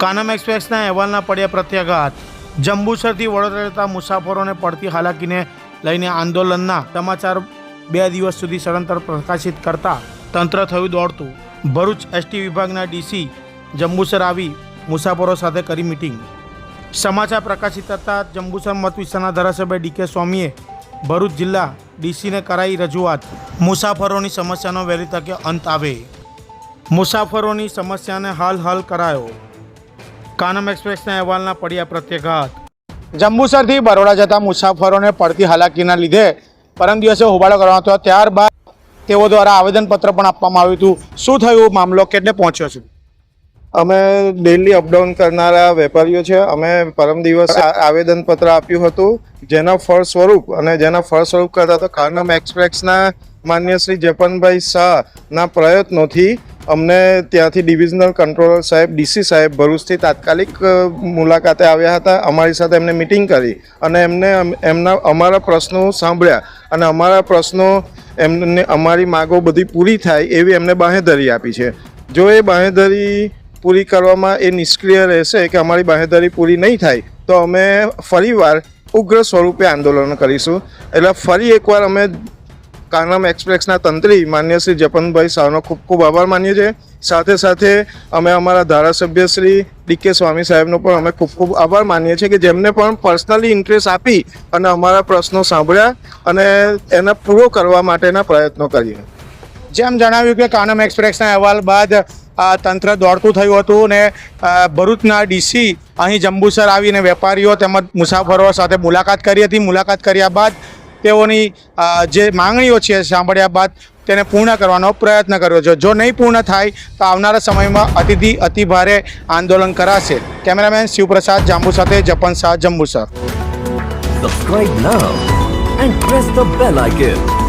કાનમ એક્સપ્રેસના અહેવાલના પડ્યા પ્રત્યાઘાત। જંબુસરથી વડોદરા જતા મુસાફરોને પડતી હાલાકીને લઈને આંદોલનના સમાચાર 2 દિવસ સુધી સળંતર પ્રકાશિત કરતા તંત્ર થયું દોડતું। ભરૂચ એસટી વિભાગના ડીસી જંબુસર આવી મુસાફરો સાથે કરી મીટિંગ। સમાચાર પ્રકાશિત થતાં જંબુસર મત વિસ્તારના ધારાસભ્ય ડીકે સ્વામીએ ભરૂચ જિલ્લા ડીસીને કરાઈ રજૂઆત। મુસાફરોની સમસ્યાનો વહેલી તકે અંત આવે, મુસાફરોની સમસ્યાને હલ કરાયો। કાનમ એક્સપ્રેસના અહેવાલના પડ્યા પ્રત્યાઘાત। જંબુસરથી બરોડા જતા મુસાફરોને પડતી હાલાકીના લીધે પરમ દિવસે હોબાળો કરવાનો હતો, ત્યારબાદ તેઓ દ્વારા આવેદનપત્ર પણ આપવામાં આવ્યું હતું। શું થયું, મામલો કેટલે પહોંચ્યો છે? અમે ડેલી અપડાઉન કરનારા વેપારીઓ છે। અમે પરમ દિવસે આવેદનપત્ર આપ્યું હતું, જેના ફળ સ્વરૂપ કરતા તો કાનમ એક્સપ્રેસના માન્ય શ્રી જપનભાઈ શાહના પ્રયત્નોથી અમને ત્યાંથી ડિવિઝનલ કંટ્રોલર સાહેબ ડીસી સાહેબ ભરૂચથી તાત્કાલિક મુલાકાતે આવ્યા હતા। અમારી સાથે એમને મિટિંગ કરી અને અમારા પ્રશ્નો સાંભળ્યા અને અમારી માગો બધી પૂરી થાય એવી એમને બાંહેધરી આપી છે। જો એ બાંહેધરી પૂરી કરવામાં એ નિષ્ક્રિય રહેશે કે અમારી બાંહેધરી પૂરી નહીં થાય તો અમે ફરીવાર ઉગ્ર સ્વરૂપે આંદોલન કરીશું। એટલે ફરી એકવાર અમે કાનમ એક્સપ્રેસના તંત્રી માન્ય શ્રી જપનભાઈ શાહનો ખૂબ ખૂબ આભાર માનીએ છીએ। સાથે સાથે અમે અમારા ધારાસભ્ય શ્રી ડીકે સ્વામી સાહેબનો પણ અમે ખૂબ ખૂબ આભાર માનીએ છીએ કે જેમને પણ પર્સનલી ઇન્ટરેસ્ટ આપી અને અમારા પ્રશ્નો સાંભળ્યા અને એને પૂરો કરવા માટેના પ્રયત્નો કર્યા। જેમ જણાવ્યું કે કાનમ એક્સપ્રેસના અહેવાલ બાદ તંત્ર દોડતું થયું હતું ને ભરૂચના ડીસી અહીં જંબુસર આવીને વેપારીઓ તેમજ મુસાફરો સાથે મુલાકાત કરી હતી। મુલાકાત કર્યા બાદ તેઓની જે માંગણીઓ છે સાંભળ્યા બાદ તેને પૂર્ણ કરવાનો પ્રયત્ન કર્યો છે। જો નહીં પૂર્ણ થાય તો આવનારા સમયમાં અતિ ભારે આંદોલન કરાશે। કેમેરામેન શિવપ્રસાદ જાંબુ સાથે જપન Shah, Jambusar. Subscribe now and press the bell icon.